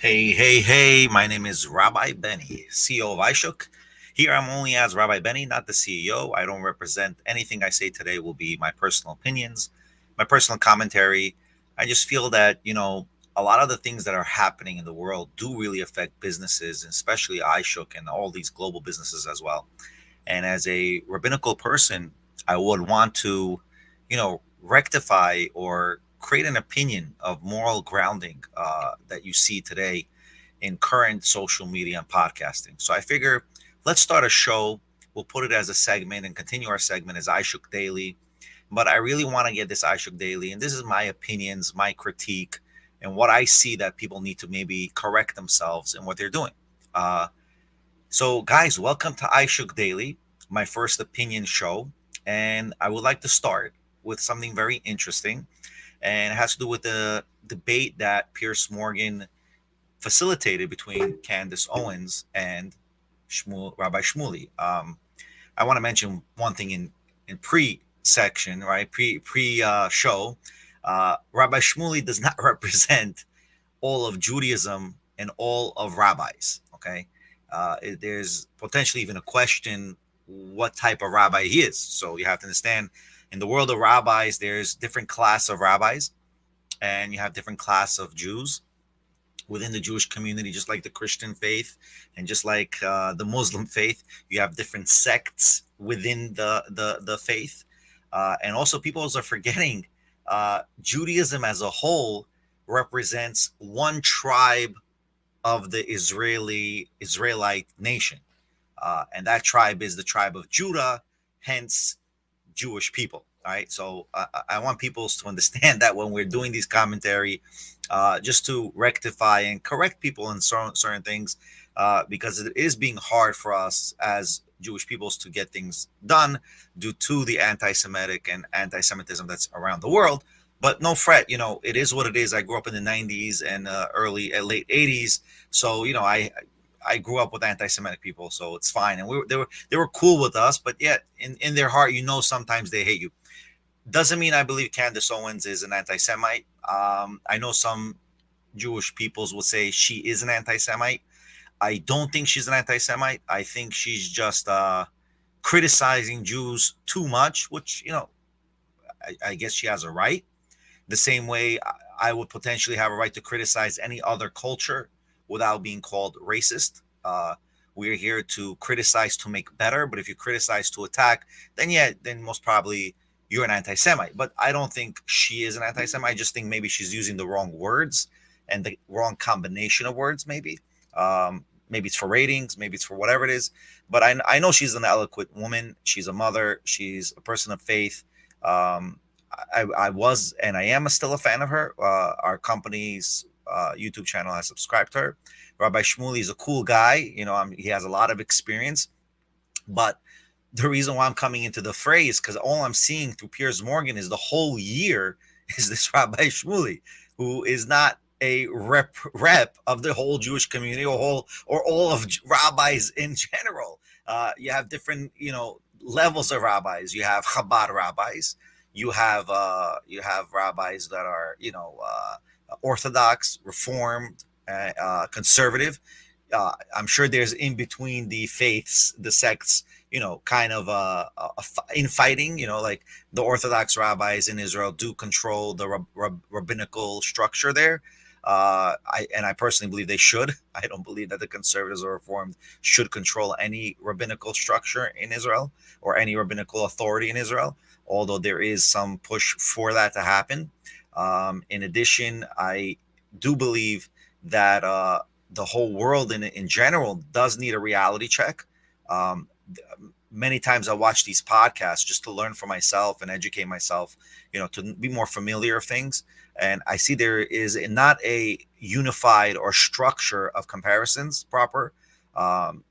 Hey, my name is Rabbi Benny, CEO of iShook. Here I'm only as Rabbi Benny, not the CEO. I don't represent anything I say today will be my personal opinions, my personal commentary. I just feel that, a lot of the things that are happening in the world do really affect businesses, especially iShook and all these global businesses as well. And as a rabbinical person, I would want to, rectify or create an opinion of moral grounding that you see today in current social media and podcasting. So I figure let's start a show. We'll put it as a segment and continue our segment as iShook Daily. But I really want to get this iShook Daily, and this is my opinions, my critique, and what I see that people need to maybe correct themselves in what they're doing. So, guys, welcome to iShook Daily, my first opinion show. And I would like to start with something very interesting. And it has to do with the debate that Piers Morgan facilitated between Candace Owens and Rabbi Shmuley. I want to mention one thing in pre-section, right? Pre show. Rabbi Shmuley does not represent all of Judaism and all of rabbis, okay? There's potentially even a question what type of rabbi he is. So you have to understand, in the world of rabbis, there's different class of rabbis, and you have different class of Jews within the Jewish community, just like the Christian faith and just like the Muslim faith. You have different sects within the faith. And also people are forgetting Judaism as a whole represents one tribe of the Israelite nation. And that tribe is the tribe of Judah, hence Jewish people. All right. So I want people to understand that when we're doing these commentary, just to rectify and correct people in certain things, because it is being hard for us as Jewish peoples to get things done due to the anti-Semitic and anti-Semitism that's around the world. But no fret, it is what it is. I grew up in the 90s and late 80s. So, I grew up with anti-Semitic people, so it's fine. And they were cool with us, but yet in their heart, sometimes they hate you. Doesn't mean I believe Candace Owens is an anti-Semite. I know some Jewish peoples will say she is an anti-Semite. I don't think she's an anti-Semite. I think she's just criticizing Jews too much, which, I guess she has a right. The same way I would potentially have a right to criticize any other culture without being called racist. We're here to criticize to make better, but if you criticize to attack, then most probably you're an anti-Semite. But I don't think she is an anti-Semite. I just think maybe she's using the wrong words and the wrong combination of words, maybe. Maybe it's for ratings, maybe it's for whatever it is. But I know she's an eloquent woman. She's a mother. She's a person of faith. I was and I am still a fan of her. Our company's YouTube channel has subscribed to her. Rabbi Shmuley is a cool guy. He has a lot of experience. But the reason why I'm coming into the fray is because all I'm seeing through Piers Morgan is the whole year is this Rabbi Shmuley, who is not a rep of the whole Jewish community or all of rabbis in general. You have different, levels of rabbis. You have Chabad rabbis. You have rabbis that are, Orthodox, Reformed, conservative. I'm sure there's in between the faiths, the sects, kind of infighting. Like the Orthodox rabbis in Israel do control the rabbinical structure there. I personally believe they should. I don't believe that the conservatives or Reformed should control any rabbinical structure in Israel or any rabbinical authority in Israel, although there is some push for that to happen. In addition, I do believe that the whole world in general does need a reality check. Many times I watch these podcasts just to learn for myself and educate myself, to be more familiar of things. And I see there is not a unified or structure of comparisons proper.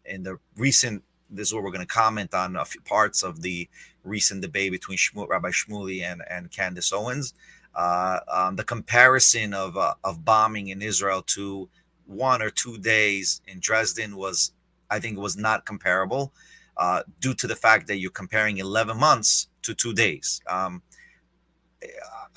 In the recent, this is what we're going to comment on a few parts of the recent debate between Rabbi Shmuley and Candace Owens. The comparison of bombing in Israel to 1 or 2 days in Dresden was not comparable, due to the fact that you're comparing 11 months to 2 days.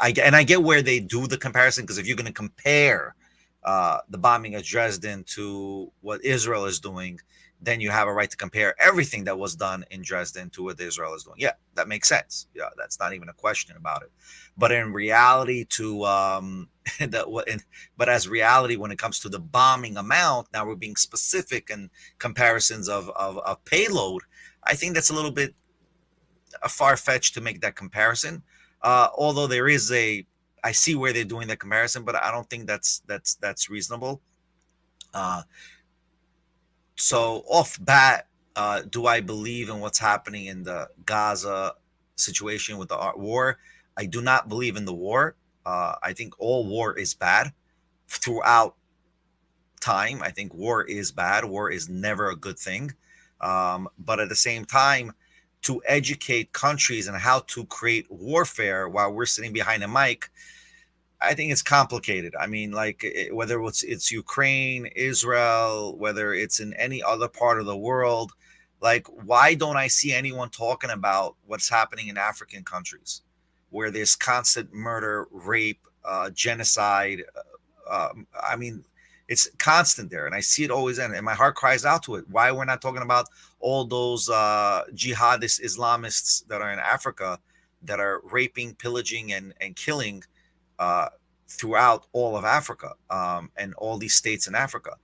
I get where they do the comparison, because if you're going to compare the bombing of Dresden to what Israel is doing, then you have a right to compare everything that was done in Dresden to what Israel is doing. Yeah, that makes sense. Yeah, that's not even a question about it. But in reality, but as reality, when it comes to the bombing amount, now we're being specific and comparisons of payload. I think that's a little bit far-fetched to make that comparison. Although there is I see where they're doing that comparison, but I don't think that's reasonable. So off bat, do I believe in what's happening in the Gaza situation with the war? I do not believe in the war. I think all war is bad throughout time. I think war is bad. War is never a good thing. But at the same time, to educate countries and how to create warfare while we're sitting behind a mic, I think it's complicated. I mean, like whether it's Ukraine, Israel, whether it's in any other part of the world, like why don't I see anyone talking about what's happening in African countries where there's constant murder, rape, genocide? I mean, it's constant there, and I see it always end, and my heart cries out to it. Why we're not talking about all those jihadist Islamists that are in Africa that are raping, pillaging, and killing throughout all of Africa, and all these states in Africa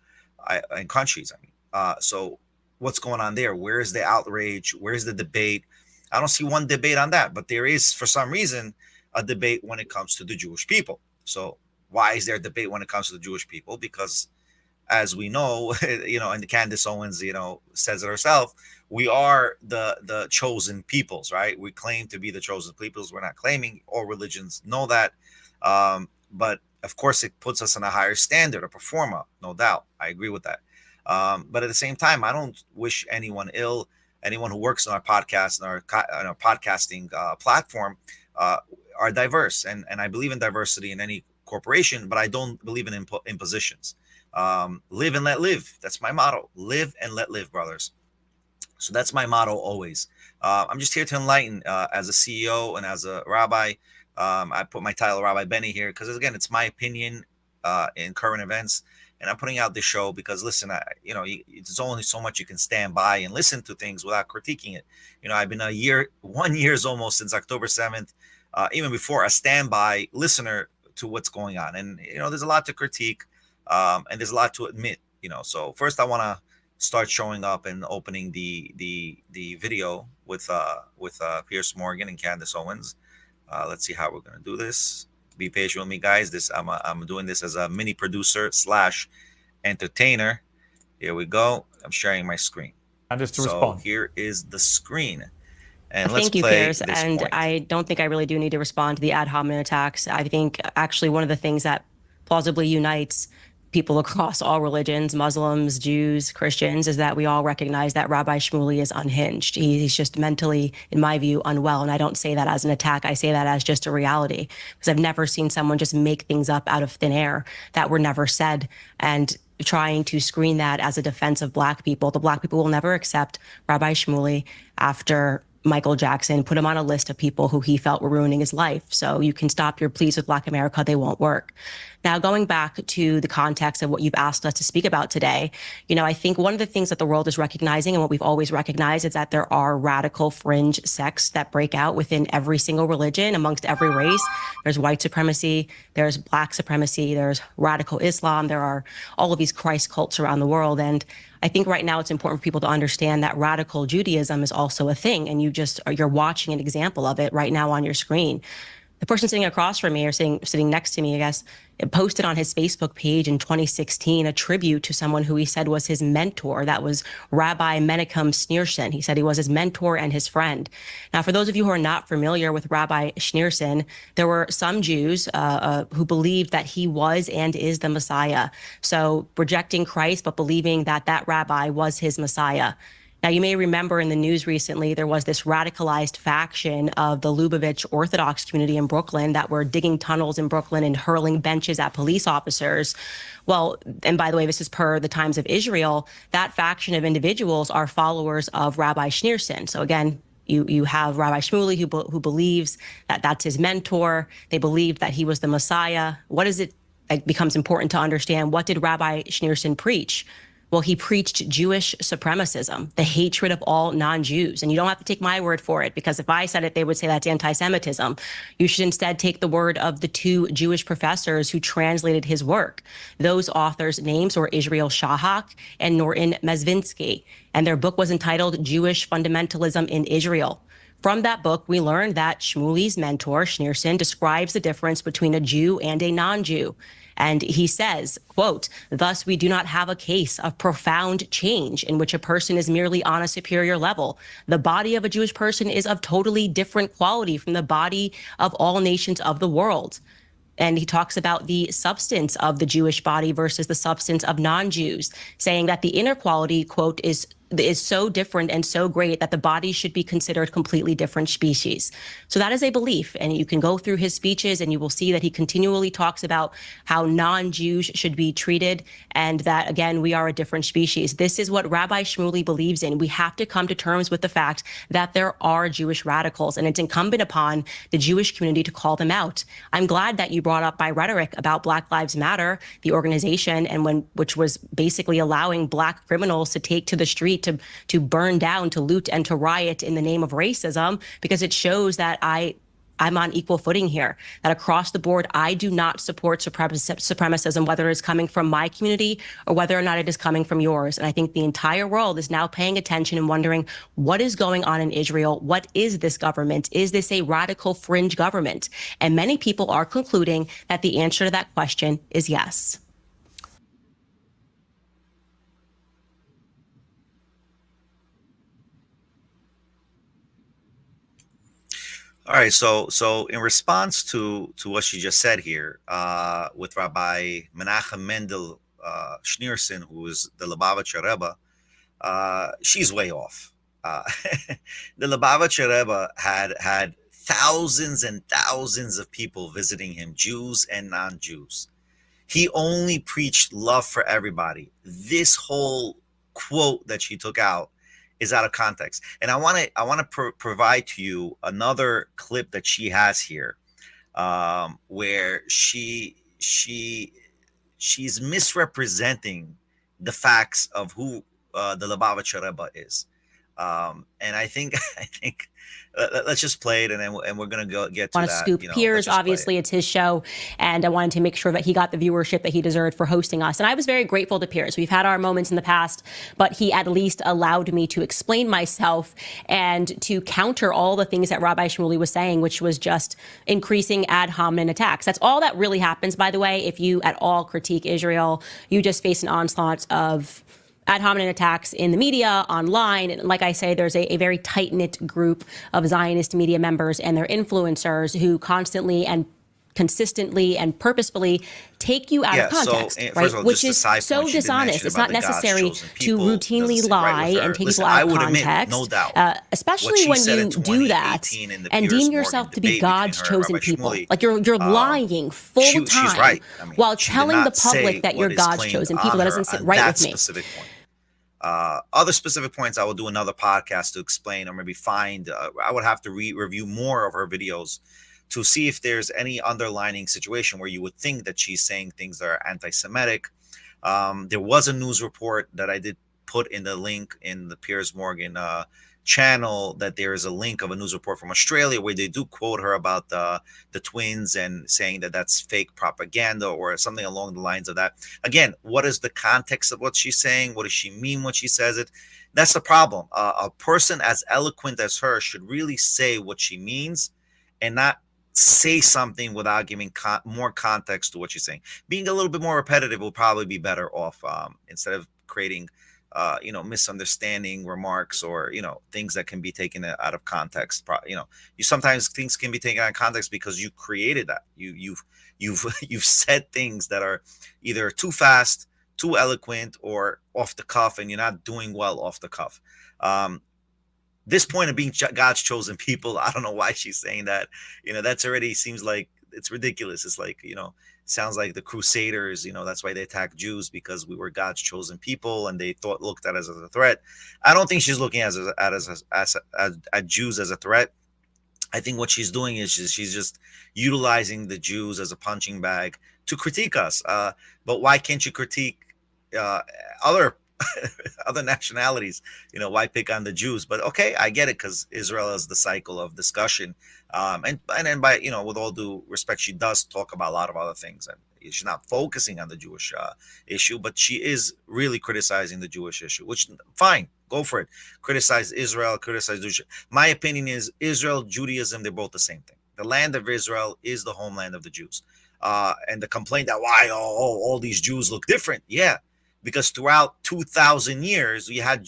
and countries. I mean, so what's going on there? Where is the outrage? Where's the debate? I don't see one debate on that, but there is, for some reason, a debate when it comes to the Jewish people. So why is there a debate when it comes to the Jewish people? Because as we know, and Candace Owens, says it herself, we are the chosen peoples, right? We claim to be the chosen peoples. We're not claiming. All religions know that. But of course, it puts us on a higher standard, a performer, no doubt. I agree with that. But at the same time, I don't wish anyone ill. Anyone who works on our podcast and our podcasting platform are diverse. And I believe in diversity in any corporation, but I don't believe in impositions. Live and let live. That's my motto. Live and let live, brothers. So that's my motto always. I'm just here to enlighten as a CEO and as a rabbi. I put my title Rabbi Benny here because, again, it's my opinion in current events. And I'm putting out this show because, listen, it's only so much you can stand by and listen to things without critiquing it. I've been 1 year almost since October 7th, even before, a standby listener to what's going on. And, there's a lot to critique and there's a lot to admit, So first I want to start showing up and opening the video with Piers Morgan and Candace Owens. Let's see how we're going to do this. Be patient with me, guys. I'm doing this as a mini producer / entertainer. Here we go. I'm sharing my screen. And just to respond. Here is the screen. And Thank you, Piers. And point. I don't think I really do need to respond to the ad hominem attacks. I think actually one of the things that plausibly unites people across all religions, Muslims, Jews, Christians, is that we all recognize that Rabbi Shmuley is unhinged. He's just mentally, in my view, unwell. And I don't say that as an attack. I say that as just a reality, because I've never seen someone just make things up out of thin air that were never said. And trying to screen that as a defense of Black people. The Black people will never accept Rabbi Shmuley after Michael Jackson put him on a list of people who he felt were ruining his life. So you can stop your pleas with Black America. They won't work. Now, going back to the context of what you've asked us to speak about today, I think one of the things that the world is recognizing and what we've always recognized is that there are radical fringe sects that break out within every single religion, amongst every race. There's white supremacy, there's Black supremacy, there's radical Islam, there are all of these Christ cults around the world. And I think right now it's important for people to understand that radical Judaism is also a thing, and you're watching an example of it right now on your screen. The person sitting across from me, or sitting next to me, I guess, posted on his Facebook page in 2016 a tribute to someone who he said was his mentor. That was Rabbi Menachem Schneerson. He said he was his mentor and his friend. Now, for those of you who are not familiar with Rabbi Schneerson, there were some Jews who believed that he was and is the Messiah. So rejecting Christ, but believing that that rabbi was his Messiah. Now, you may remember in the news recently, there was this radicalized faction of the Lubavitch Orthodox community in Brooklyn that were digging tunnels in Brooklyn and hurling benches at police officers. Well, and by the way, this is per the Times of Israel, that faction of individuals are followers of Rabbi Schneerson. So again, you have Rabbi Shmuley who believes that that's his mentor. They believe that he was the Messiah. What does it it becomes important to understand, what did Rabbi Schneerson preach? Well, he preached Jewish supremacism, the hatred of all non-Jews. And you don't have to take my word for it, because if I said it, they would say that's anti-Semitism. You should instead take the word of the two Jewish professors who translated his work. Those authors' names were Israel Shahak and 𝗪𝗏𝗪. And their book was entitled Jewish Fundamentalism in Israel. From that book, we learned that Shmuley's mentor, Schneerson, describes the difference between a Jew and a non-Jew. And he says, quote, "Thus, we do not have a case of profound change in which a person is merely on a superior level. The body of a Jewish person is of totally different quality from the body of all nations of the world." And he talks about the substance of the Jewish body versus the substance of non-Jews, saying that the inner quality, quote, is so different and so great that the body should be considered completely different species. So that is a belief. And you can go through his speeches and you will see that he continually talks about how non-Jews should be treated, and that, again, we are a different species. This is what Rabbi Shmuley believes in. We have to come to terms with the fact that there are Jewish radicals, and it's incumbent upon the Jewish community to call them out. I'm glad that you brought up my rhetoric about Black Lives Matter, the organization, and which was basically allowing Black criminals to take to the street to burn down, to loot, and to riot in the name of racism, because it shows that I'm on equal footing here, that across the board, I do not support supremacism, whether it's coming from my community or whether or not it is coming from yours. And I think the entire world is now paying attention and wondering, what is going on in Israel? What is this government? Is this a radical fringe government? And many people are concluding that the answer to that question is yes. All right, so in response to what she just said here, with Rabbi Menachem Mendel Schneerson, who is the 𝗪𝗵𝗶𝗵, she's way off. The 𝗪𝗵𝗶𝗵 had thousands and thousands of people visiting him, Jews and non-Jews. He only preached love for everybody. This whole quote that she took out is out of context. And I want to provide to you another clip that she has here, where she's misrepresenting the facts of who the 𝗪𝗵𝗶𝗵 is. And I think let's just play it, and we're gonna get to that. Want to scoop Piers? Obviously, it's his show, and I wanted to make sure that he got the viewership that he deserved for hosting us. And I was very grateful to Piers. We've had our moments in the past, but he at least allowed me to explain myself and to counter all the things that Rabbi Shmuley was saying, which was just increasing ad hominem attacks. That's all that really happens, by the way. If you at all critique Israel, you just face an onslaught of ad hominem attacks in the media, online. And like I say, there's a very tight-knit group of Zionist media members and their influencers who constantly and consistently and purposefully take you out of context, right? Which is so dishonest. It's not necessary to routinely lie and take people out of context, no doubt. Especially when you do that and deem yourself to be God's chosen people. Like you're lying full time while telling the public that you're God's chosen people. That doesn't sit right with me. Other specific points, I will do another podcast to explain, or maybe find. I would have to review more of her videos to see if there's any underlining situation where you would think that she's saying things that are anti-Semitic. There was a news report that I did put in the link in the Piers Morgan channel, that there is a link of a news report from Australia where they do quote her about the twins and saying that that's fake propaganda or something along the lines of that. Again, what is the context of what she's saying? What does she mean when she says it? That's the problem. A person as eloquent as her should really say what she means and not say something without giving more context to what she's saying. Being a little bit more repetitive will probably be better off, instead of creating misunderstanding remarks or, things that can be taken out of context. Sometimes things can be taken out of context because you created that. You've said things that are either too fast, too eloquent, or off the cuff, and you're not doing well off the cuff. This point of being God's chosen people, I don't know why she's saying that. That's already seems like it's ridiculous. It's like, sounds like the Crusaders, that's why they attacked Jews, because we were God's chosen people and they looked at us as a threat. I don't think she's looking at Jews as a threat. I think what she's doing is she's just utilizing the Jews as a punching bag to critique us. But why can't you critique other other nationalities? Why pick on the Jews? But okay, I get it, because Israel is the cycle of discussion, and then by with all due respect, she does talk about a lot of other things, and she's not focusing on the Jewish issue, but she is really criticizing the Jewish issue, which fine, go for it. Criticize Israel, criticize Jewish. My opinion is Israel, Judaism, they're both the same thing. The land of Israel is the homeland of the Jews. And the complaint that why all these Jews look different. Yeah, because throughout 2,000 years, you had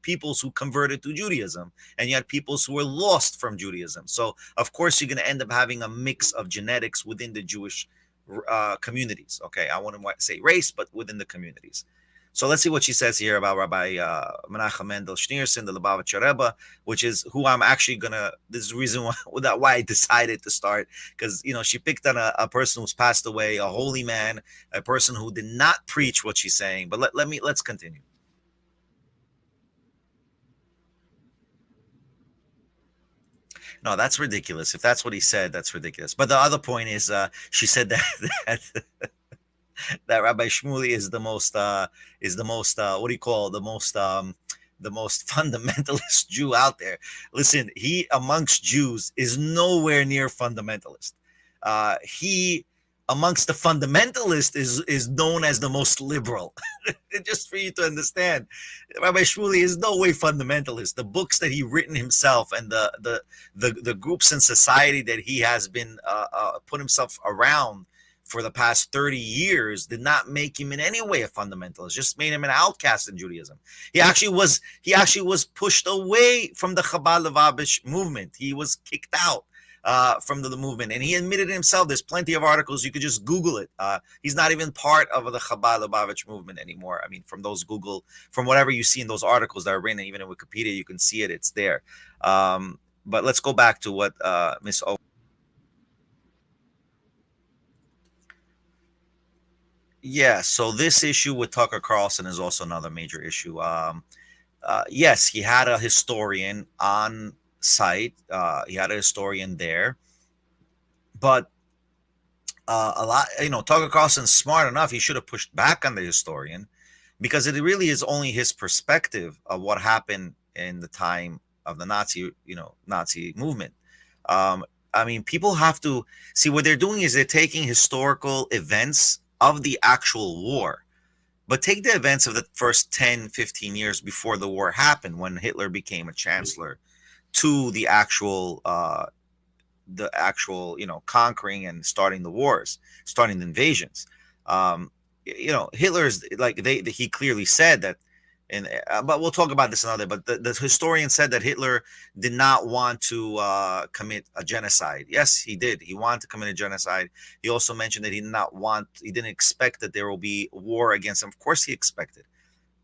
peoples who converted to Judaism, and you had peoples who were lost from Judaism. So, of course, you're going to end up having a mix of genetics within the Jewish communities. Okay, I wouldn't say race, but within the communities. So let's see what she says here about Rabbi Menachem Mendel Schneerson, the 𝗵𝗵𝗹-𝗪, which is who I'm actually gonna. This is the reason why I decided to start, because she picked on a person who's passed away, a holy man, a person who did not preach what she's saying. But let's continue. No, that's ridiculous. If that's what he said, that's ridiculous. But the other point is, she said that that Rabbi Shmuley is the most what do you call the most fundamentalist Jew out there. Listen, he amongst Jews is nowhere near fundamentalist. He amongst the fundamentalists is known as the most liberal. Just for you to understand, Rabbi Shmuley is no way fundamentalist. The books that he written himself and the groups in society that he has been put himself around for the past 30 years did not make him in any way a fundamentalist, just made him an outcast in Judaism. He actually was pushed away from the 𝗔𝗵𝗵𝗵𝗶 movement. He was kicked out from the movement, and he admitted himself. There's plenty of articles, you could just Google it. He's not even part of the 𝗔𝗵𝗵𝗵𝗶 movement anymore. I mean, from whatever you see in those articles that are written, even in Wikipedia, you can see it, it's there. But let's go back to what Ms. Owens. Yeah, so this issue with Tucker Carlson is also another major issue. Yes, he had a historian on site. He had a historian there, but Tucker Carlson's smart enough. He should have pushed back on the historian, because it really is only his perspective of what happened in the time of the Nazi movement. I mean, people have to see what they're doing is they're taking historical events of the actual war, but take the events of the first 10, 15 years before the war happened, when Hitler became a chancellor, to the actual conquering and starting the wars, starting the invasions. Hitler's he clearly said that, but we'll talk about this another. But the historian said that Hitler did not want to commit a genocide. Yes, he did. He wanted to commit a genocide. He also mentioned that he didn't expect that there will be war against him. Of course, he expected.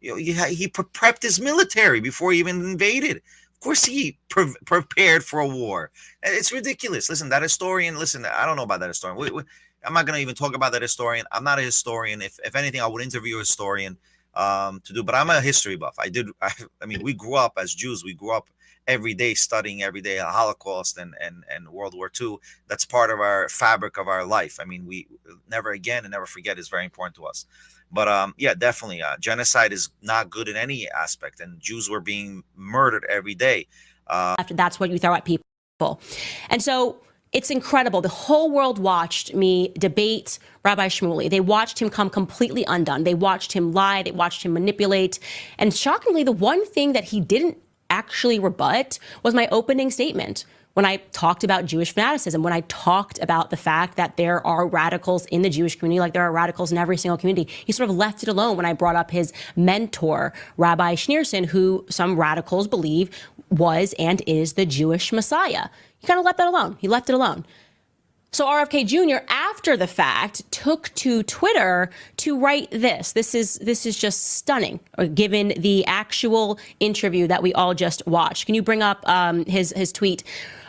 He prepped his military before he even invaded. Of course, he prepared for a war. It's ridiculous. Listen, that historian. Listen, I don't know about that historian. I'm not going to even talk about that historian. I'm not a historian. If anything, I would interview a historian to do, but I'm a history buff. I mean, we grew up as Jews. We grew up every day studying the Holocaust and World War II. That's part of our fabric of our life. I mean, we never again and never forget is very important to us. But yeah, definitely, genocide is not good in any aspect, and Jews were being murdered every day. After that's what you throw at people, and so. It's incredible. The whole world watched me debate Rabbi Shmuley. They watched him come completely undone. They watched him lie. They watched him manipulate. And shockingly, the one thing that he didn't actually rebut was my opening statement. When I talked about Jewish fanaticism, when I talked about the fact that there are radicals in the Jewish community, like there are radicals in every single community, he sort of left it alone when I brought up his mentor, Rabbi Schneerson, who some radicals believe was and is the Jewish Messiah. He kind of left that alone. He left it alone. So RFK Jr., after the fact, took to Twitter to write this. This is just stunning, given the actual interview that we all just watched. Can you bring up his tweet?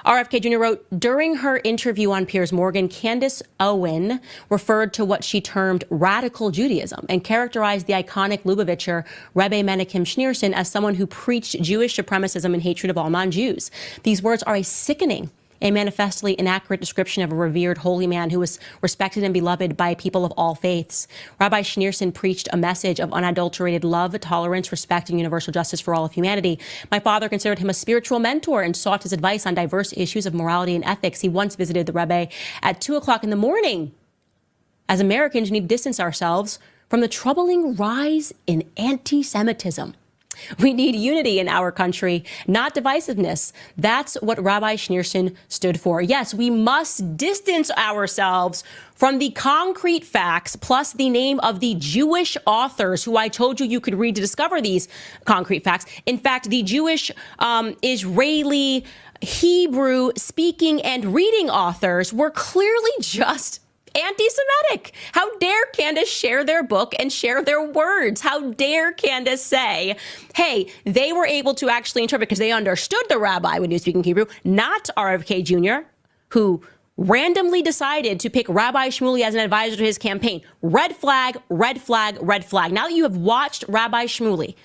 RFK Jr. wrote, during her interview on Piers Morgan, Candace Owens referred to what she termed radical Judaism and characterized the iconic Lubavitcher Rebbe Menachem Schneerson as someone who preached Jewish supremacism and hatred of all non-Jews. These words are a sickening a manifestly inaccurate description of a revered holy man who was respected and beloved by people of all faiths. Rabbi Schneerson preached a message of unadulterated love, tolerance, respect, and universal justice for all of humanity. My father considered him a spiritual mentor and sought his advice on diverse issues of morality and ethics. He once visited the Rebbe at 2 o'clock in the morning. As Americans, we need to distance ourselves from the troubling rise in anti-Semitism. We need unity in our country, not divisiveness. That's what Rabbi Schneerson stood for. Yes, we must distance ourselves from the concrete facts, plus the name of the Jewish authors who I told you could read to discover these concrete facts. In fact, the Jewish Israeli Hebrew speaking and reading authors were clearly just anti-Semitic. How dare Candace share their book and share their words? How dare Candace say, hey, they were able to actually interpret because they understood the rabbi when he was speaking Hebrew, not RFK Jr., who randomly decided to pick Rabbi Shmuley as an advisor to his campaign. Red flag, red flag, red flag. Now that you have watched Rabbi Shmuley,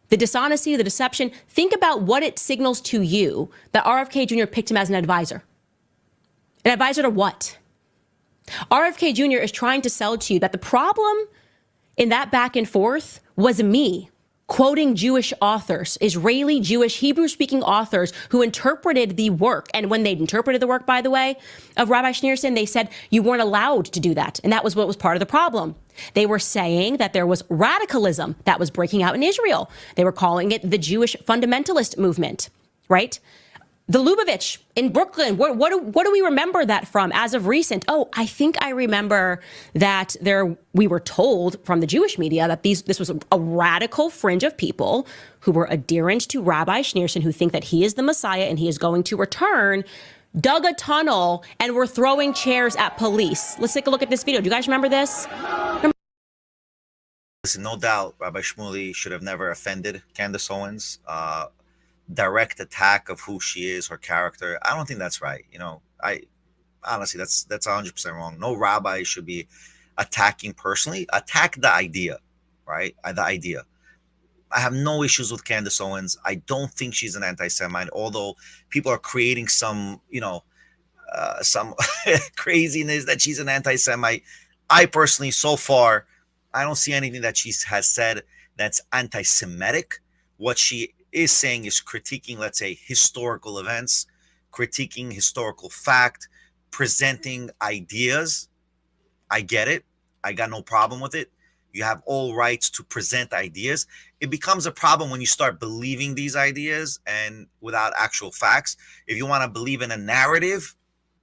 the dishonesty, the deception, think about what it signals to you that RFK Jr. picked him as an advisor. An advisor to what? RFK Jr. is trying to sell to you that the problem in that back and forth was me quoting Jewish authors, Israeli, Jewish, Hebrew-speaking authors who interpreted the work. And when they interpreted the work, by the way, of Rabbi Schneerson, they said you weren't allowed to do that. And that was what was part of the problem. They were saying that there was radicalism that was breaking out in Israel. They were calling it the Jewish fundamentalist movement, right? The Lubavitch in Brooklyn, what do we remember that from as of recent? Oh, I think I remember that we were told from the Jewish media that this was a radical fringe of people who were adherent to Rabbi Schneerson, who think that he is the Messiah and he is going to return, dug a tunnel and were throwing chairs at police. Let's take a look at this video. Do you guys remember this? Listen, no doubt Rabbi Shmuley should have never offended Candace Owens. Direct attack of who she is, her character. I don't think that's right. I honestly, that's 100% wrong. No rabbi should be attacking personally. Attack the idea, right? The idea. I have no issues with Candace Owens. I don't think she's an anti-Semite, although people are creating some craziness that she's an anti-Semite. I personally, so far, I don't see anything that she has said that's anti-Semitic. What she is saying is critiquing, let's say, historical events, critiquing historical fact, presenting ideas. I get it. I got no problem with it. You have all rights to present ideas. It becomes a problem when you start believing these ideas and without actual facts. If you want to believe in a narrative,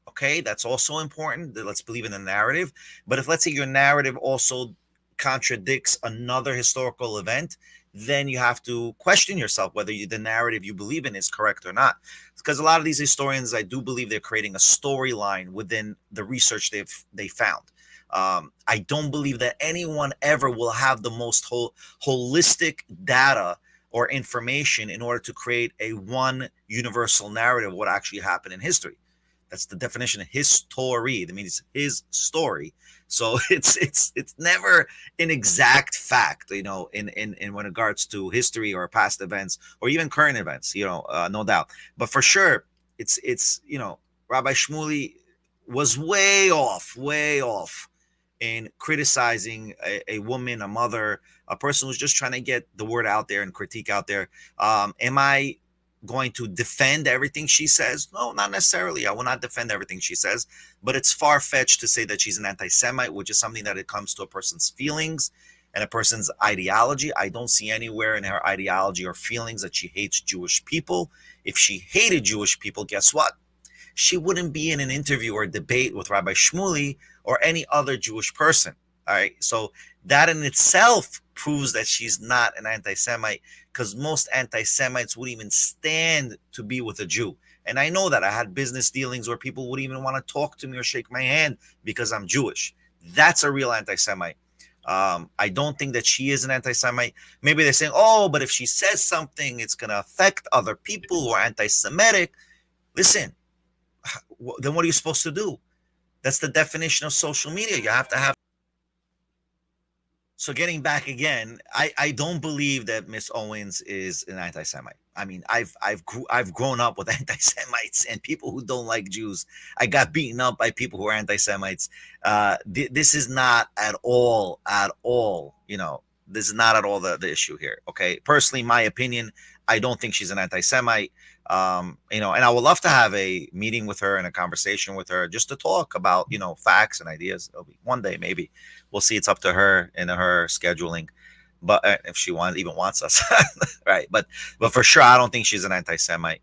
okay, that's also important. Let's believe in a narrative. But if, let's say, your narrative also contradicts another historical event, then you have to question yourself whether the narrative you believe in is correct or not. Because a lot of these historians, I do believe they're creating a storyline within the research they found. I don't believe that anyone ever will have the most holistic data or information in order to create a one universal narrative of what actually happened in history. That's the definition of his story. That means his story. So it's never an exact fact, in regards to history or past events or even current events, no doubt. But for sure, it's Rabbi Shmuley was way off in criticizing a woman, a mother, a person who's just trying to get the word out there and critique out there. Am I going to defend everything she says? No, not necessarily. I will not defend everything she says, but it's far-fetched to say that she's an anti-Semite, which is something that it comes to a person's feelings and a person's ideology. I don't see anywhere in her ideology or feelings that she hates Jewish people. If she hated Jewish people, guess what? She wouldn't be in an interview or debate with Rabbi Shmuley or any other Jewish person. All right. So that in itself proves that she's not an anti-Semite, because most anti-Semites wouldn't even stand to be with a Jew. And I know that. I had business dealings where people wouldn't even want to talk to me or shake my hand because I'm Jewish. That's a real anti-Semite. I don't think that she is an anti-Semite. Maybe they're saying, oh, but if she says something, it's going to affect other people who are anti-Semitic. Listen, then what are you supposed to do? That's the definition of social media. You have to have So getting back again, I don't believe that Miss Owens is an anti-Semite. I mean, I've grown up with anti-Semites and people who don't like Jews. I got beaten up by people who are anti-Semites. This is not at all, you know, this is not at all the issue here. Okay. Personally, my opinion, I don't think she's an anti-Semite. You know, and I would love to have a meeting with her and a conversation with her just to talk about, you know, facts and ideas. It'll be one day, maybe. We'll see. It's up to her and her scheduling, but if she even wants us, right? But for sure, I don't think she's an anti-Semite.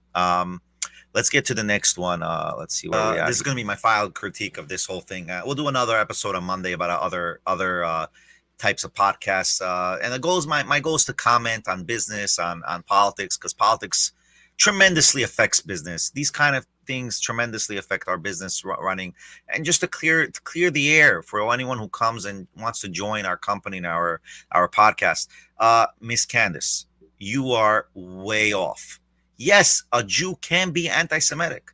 Let's get to the next one. Let's see where we are. This is going to be my final critique of this whole thing. We'll do another episode on Monday about other types of podcasts. And the goal is my goal is to comment on business, on politics, because politics tremendously affects business. These kind of things tremendously affect our business running. And just to clear the air for anyone who comes and wants to join our company and our podcast, Miss Candace, you are way off. Yes, a Jew can be anti-Semitic.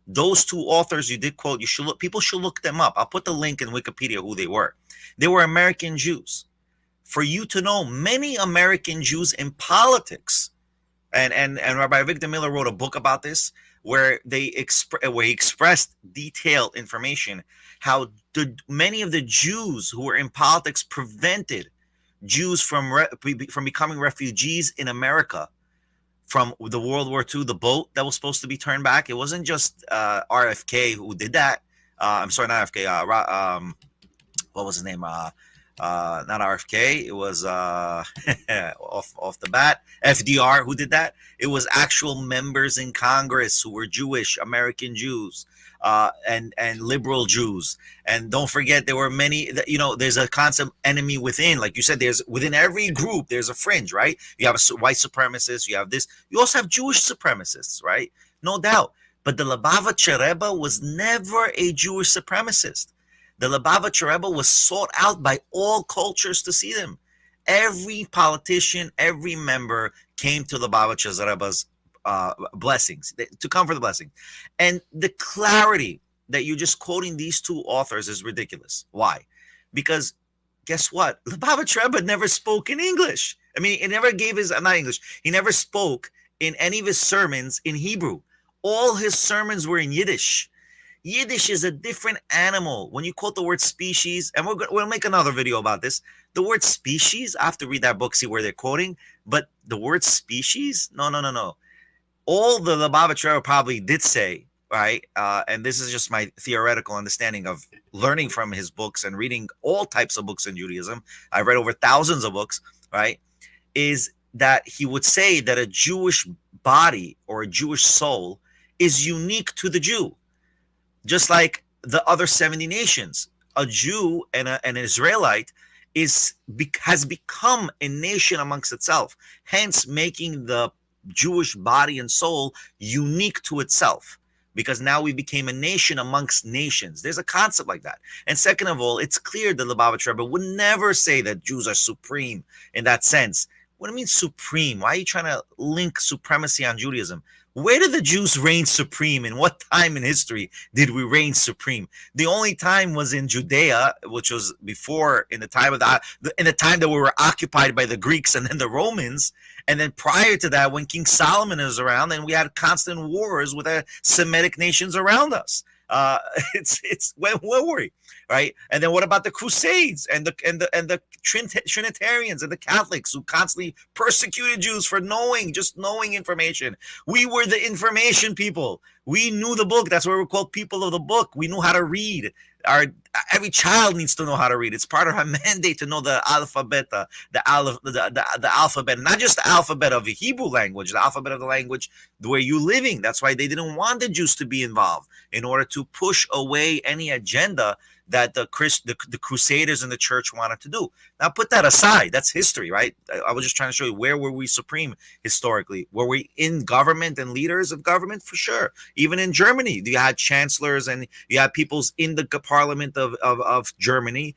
Those two authors you did quote, people should look them up. I'll put the link in Wikipedia who they were. They were American Jews. For you to know, many American Jews in politics, and Rabbi Avigdor Miller wrote a book about this, where he expressed detailed information how many of the Jews who were in politics prevented Jews from becoming refugees in America from the World War II, the boat that was supposed to be turned back. It wasn't just RFK who did that. I'm sorry, not RFK. What was his name? Not RFK. It was off the bat, FDR who did that. It was actual members in Congress who were Jewish, American Jews, and liberal Jews. And don't forget, there were many, you know, there's a concept enemy within. Like you said, there's within every group, there's a fringe, right? You have a white supremacist, you have this. You also have Jewish supremacists, right? No doubt. But the 𝗵𝗵𝗶𝗵𝗪 𝗪𝗵𝗲 was never a Jewish supremacist. The 𝗵𝗵𝗶𝗵𝗪 𝗪𝗵𝗲 was sought out by all cultures to see them. Every politician, every member came to the 𝗵𝗵𝗶𝗵𝗪's blessings, to come for the blessing. And the clarity that you're just quoting these two authors is ridiculous. Why? Because guess what? The 𝗵𝗵𝗶𝗵𝗪 never spoke in English. I mean, he never gave his, not English, he never spoke in any of his sermons in Hebrew. All his sermons were in Yiddish. Yiddish is a different animal. When you quote the word species, and we'll make another video about this, the word species, I have to read that book, see where they're quoting, but the word species, no. All the 𝗵𝗵𝗶𝗵𝗪 probably did say, right, and this is just my theoretical understanding of learning from his books and reading all types of books in Judaism. I've read over thousands of books, right, is that he would say that a Jewish body or a Jewish soul is unique to the Jew. Just like the other 70 nations, a Jew and an Israelite has become a nation amongst itself, hence making the Jewish body and soul unique to itself, because now we became a nation amongst nations. There's a concept like that. And second of all, it's clear that the 𝗵𝗵𝗶𝗵𝗪 would never say that Jews are supreme in that sense. What do you mean supreme? Why are you trying to link supremacy on Judaism? Where did the Jews reign supreme? In what time in history did we reign supreme? The only time was in Judea, which was before, in the time that we were occupied by the Greeks and then the Romans. And then prior to that, when King Solomon was around, and we had constant wars with the Semitic nations around us. Where were we, right? And then what about the Crusades and the Trinitarians and the Catholics who constantly persecuted Jews for knowing information? We were the information people. We knew the book. That's why we're called people of the book. We knew how to read. Every child needs to know how to read. It's part of our mandate to know the alphabet, the alphabet, not just the alphabet of the Hebrew language, the alphabet of the language where you're living. That's why they didn't want the Jews to be involved, in order to push away any agenda that the Crusaders and the church wanted to do. Now, put that aside. That's history, right? I was just trying to show you, where were we supreme historically? Were we in government and leaders of government? For sure. Even in Germany, you had chancellors and you had peoples in the parliament of Germany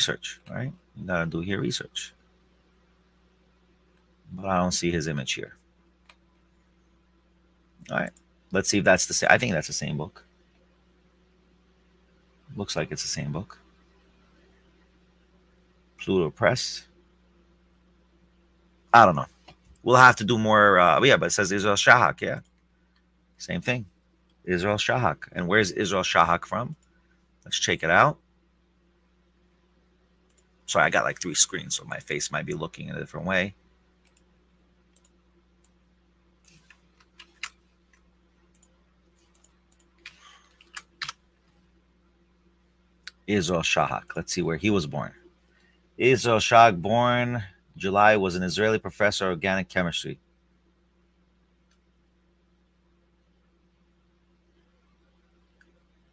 research, right? You gotta do your research. But I don't see his image here. All right, let's see if that's the same. I think that's the same book. Looks like it's the same book. Pluto Press. I don't know. We'll have to do more. Yeah, but it says Israel Shahak. Yeah, same thing. Israel Shahak. And where's Israel Shahak from? Let's check it out. Sorry, I got like 3 screens, so my face might be looking in a different way. Israel Shahak. Let's see where he was born. Israel Shahak, born July, was an Israeli professor of organic chemistry.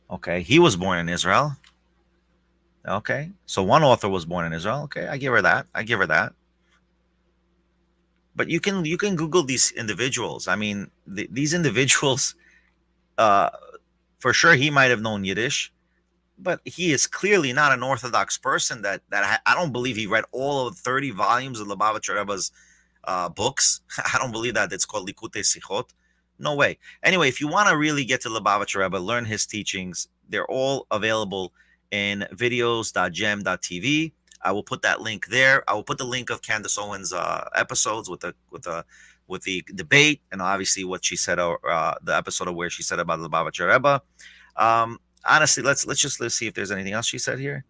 Okay, he was born in Israel. Okay, so one author was born in Israel. Okay, I give her that. I give her that. But you can Google these individuals. I mean, these individuals, for sure, he might have known Yiddish, but he is clearly not an Orthodox person. That I don't believe he read all of 30 volumes of 𝗵𝗵𝗹𝗪 𝗪𝗵𝗲 books. I don't believe that. It's called 𝗥𝗲𝗵𝗵 𝗪𝗵𝗲. No way. Anyway, if you want to really get to 𝗵𝗵𝗹𝗪 𝗪, learn his teachings, they're all available in videos.gem.tv. I will put that link there. I will put the link of Candace Owens' episodes with the debate, and obviously what she said, the episode of where she said about the 𝗵𝗵𝗹𝗪 𝗪𝗵𝗲. Honestly, let's see if there's anything else she said here.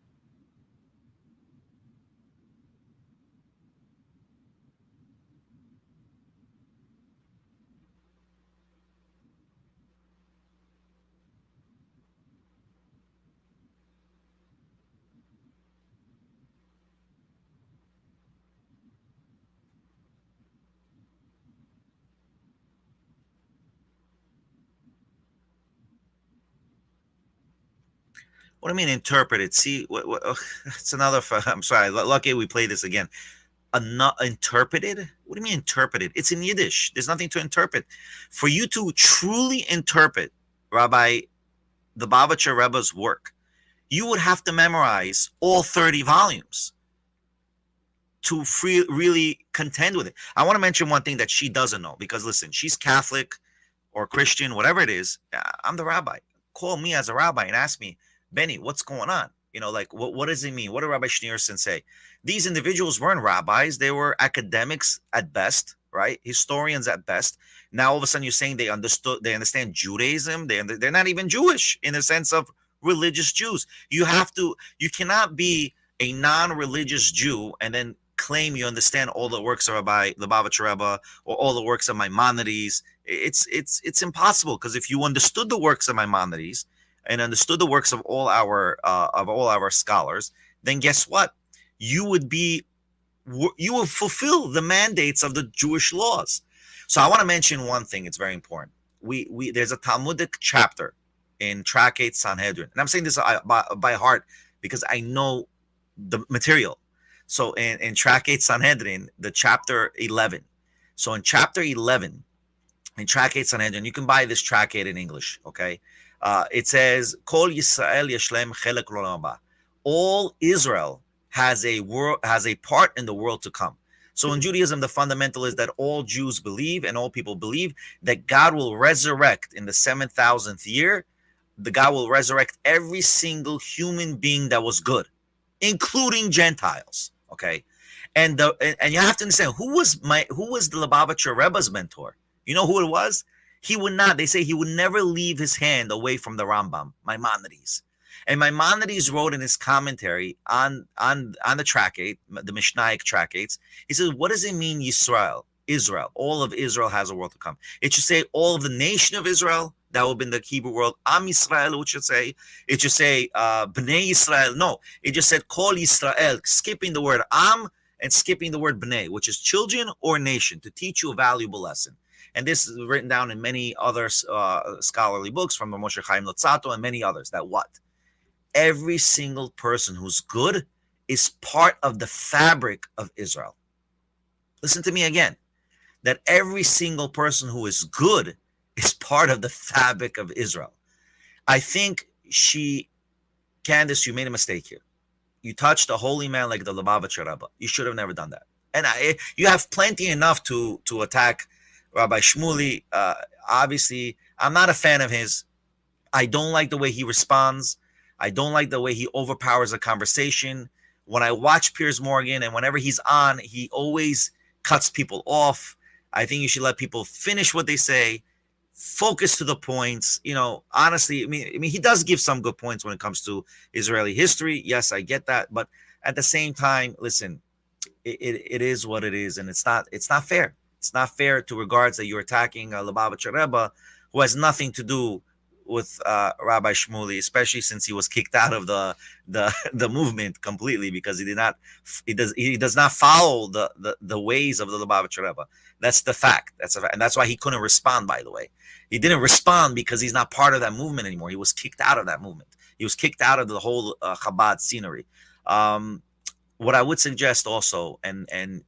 What do you mean interpreted? See, it's another. I'm sorry. Lucky we play this again. Interpreted? What do you mean interpreted? It's in Yiddish. There's nothing to interpret. For you to truly interpret Rabbi the 𝗵𝗵𝗹𝗪 Rebbe's work, you would have to memorize all 30 volumes to really contend with it. I want to mention one thing that she doesn't know, because listen, she's Catholic or Christian, whatever it is. I'm the rabbi. Call me as a rabbi and ask me, Benny, what's going on? You know, like, what does it mean? What did Rabbi Schneerson say? These individuals weren't rabbis. They were academics at best, right? Historians at best. Now, all of a sudden, you're saying they understand Judaism. They're not even Jewish in the sense of religious Jews. You cannot be a non-religious Jew and then claim you understand all the works of Rabbi the 𗵵𝗹𝗪 or all the works of Maimonides. It's impossible, because if you understood the works of Maimonides and understood the works of all our scholars, then guess what? You would fulfill the mandates of the Jewish laws. So I want to mention one thing. It's very important. There's a Talmudic chapter in Tractate Sanhedrin. And I'm saying this by heart because I know the material. So in Tractate Sanhedrin, the chapter 11. So in chapter 11, in Tractate Sanhedrin, you can buy this tractate in English, okay? It says, Kol Yisrael Yeshlem Chelek L'Olam Haba. All Israel has a part in the world to come. So in Judaism, the fundamental is that all Jews believe and all people believe that God will resurrect in the 7,000th year. The God will resurrect every single human being that was good, including Gentiles. Okay, and you have to understand who was the 𝗪𝗵𝗵𝗵 mentor. You know who it was? He would not. They say he would never leave his hand away from the Rambam, Maimonides. And Maimonides wrote in his commentary on the tractate, the Mishnaic tractates, he says, what does it mean, Yisrael, Israel? All of Israel has a world to come. It should say all of the nation of Israel. That would have been the Hebrew word. Am Yisrael, it should say. It should say Bnei Yisrael. No, it just said Kol Yisrael, skipping the word Am and skipping the word Bnei, which is children or nation, to teach you a valuable lesson. And this is written down in many other scholarly books from Moshe Chaim Luzzatto and many others. That what? Every single person who's good is part of the fabric of Israel. Listen to me again. That every single person who is good is part of the fabric of Israel. I think Candace, you made a mistake here. You touched a holy man like the Lubavitcher Rebbe. You should have never done that. And you have plenty enough to attack Rabbi Shmuley. Obviously, I'm not a fan of his. I don't like the way he responds. I don't like the way he overpowers a conversation. When I watch Piers Morgan and whenever he's on, he always cuts people off. I think you should let people finish what they say, focus to the points. You know, honestly, I mean, he does give some good points when it comes to Israeli history. Yes, I get that. But at the same time, listen, it is what it is. And it's not fair. It's not fair to regards that you're attacking a Lubavitcher Rebbe who has nothing to do with Rabbi Shmuley, especially since he was kicked out of the movement completely because he does not follow the ways of the Lubavitcher Rebbe. That's the fact. And that's why he couldn't respond. By the way, he didn't respond because he's not part of that movement anymore. He was kicked out of that movement. He was kicked out of the whole Chabad scenery. What I would suggest also, and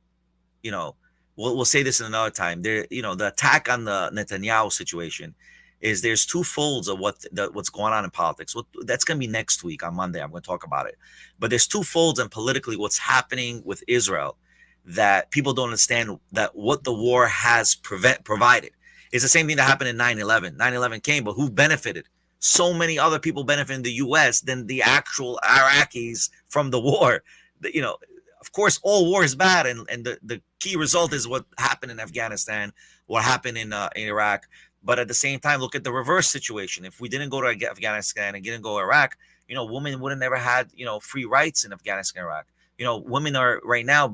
you know, we'll say this in another time. There, you know, the attack on the Netanyahu situation is there's two folds of what's going on in politics. That's going to be next week on Monday. I'm going to talk about it. But there's two folds in politically what's happening with Israel that people don't understand, that what the war has provided. It's the same thing that happened in 9/11. 9/11 came, but who benefited? So many other people benefit in the U.S. than the actual Iraqis from the war. You know, of course, all war is bad, and the key result is what happened in Afghanistan, what happened in Iraq. But at the same time, look at the reverse situation. If we didn't go to Afghanistan and didn't go to Iraq, you know, women would have never had, you know, free rights in Afghanistan and Iraq. You know, women are right now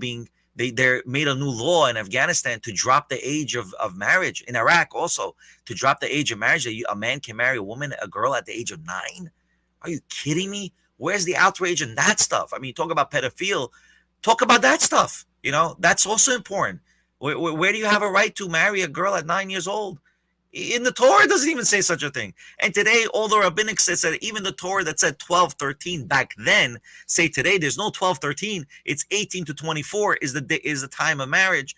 they're made a new law in Afghanistan to drop the age of marriage. In Iraq also, to drop the age of marriage, that a man can marry a girl at the age of 9. Are you kidding me? Where's the outrage in that stuff? I mean, talk about pedophile, talk about that stuff. You know, that's also important. Where do you have a right to marry a girl at 9 years old? In the Torah, it doesn't even say such a thing. And today, all the rabbinics said that even the Torah that said 12, 13 back then, say today there's no 12, 13. It's 18 to 24 is the time of marriage.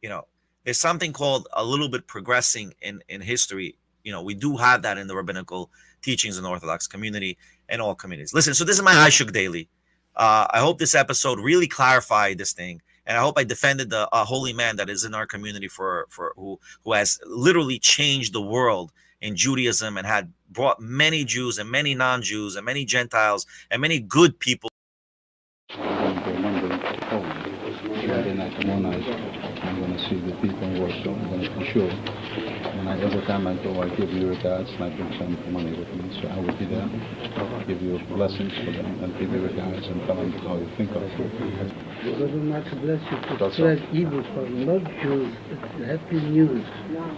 You know, there's something called a little bit progressing in history. You know, we do have that in the rabbinical teachings in the Orthodox community and all communities. Listen, so this is my iShook Daily. I hope this episode really clarified this thing. And I hope I defended the holy man that is in our community for who has literally changed the world in Judaism and had brought many Jews and many non-Jews and many Gentiles and many good people. I'm going to see the people in Warsaw. I'm going to be sure. And every time I go, I give you regards and I bring some money with me. So I will be there, give you blessings for them and give you regards and tell them how you think of it. God Almighty bless you to spread evil for not Jews. It's happy news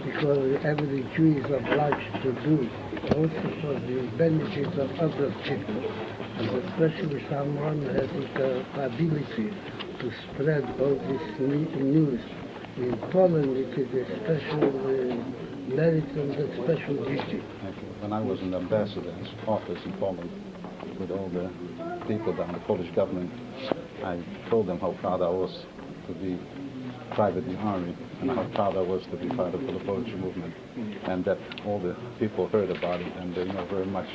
because every Jew is obliged to do, also for the benefit of other people, and especially someone who has the ability to spread all this news. In Poland, it is a special merit and a special duty. when I was in the ambassador's office in Poland with all the people down, the Polish government, I told them how proud I was to be private in the army and how proud I was to be part of the poetry movement, and that all the people heard about it, and they know very much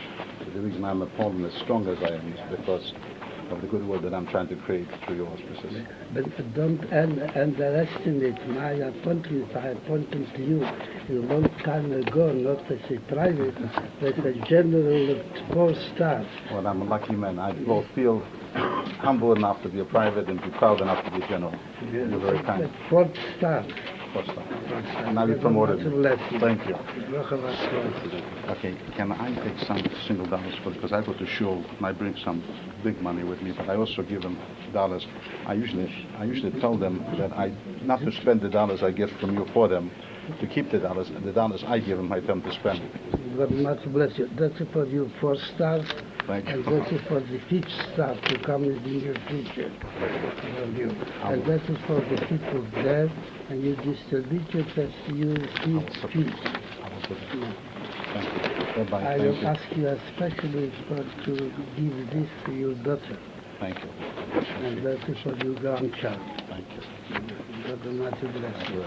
the reason I'm in Poland as strong as I am is because of the goodwill that I'm trying to create through your auspices. But don't underestimate my appointment. I appointed you a long time ago, not as a private, but a general 4-star. Well, I'm a lucky man. I both feel humble enough to be a private and be proud enough to be a general. You're very kind. 4-star. 4-star. And I'll be promoted. Thank you. 𝗔𝗯𝗃 Okay, can I take some single dollars for, because I go to shul and I bring some big money with me, but I also give them dollars. I usually tell them that not to spend the dollars I get from you for them, to keep the dollars, and the dollars I give them I tell them to spend. God much bless you. That's for you 4 stars. Thank you. And that's for the 5th star to come in the near future. And that is for the people there, and you distribute it as you see fit. Thank you. Bye-bye. I will ask you especially to give this to your daughter. Thank you. And that is for your grandchild. Thank you. God Almighty bless you.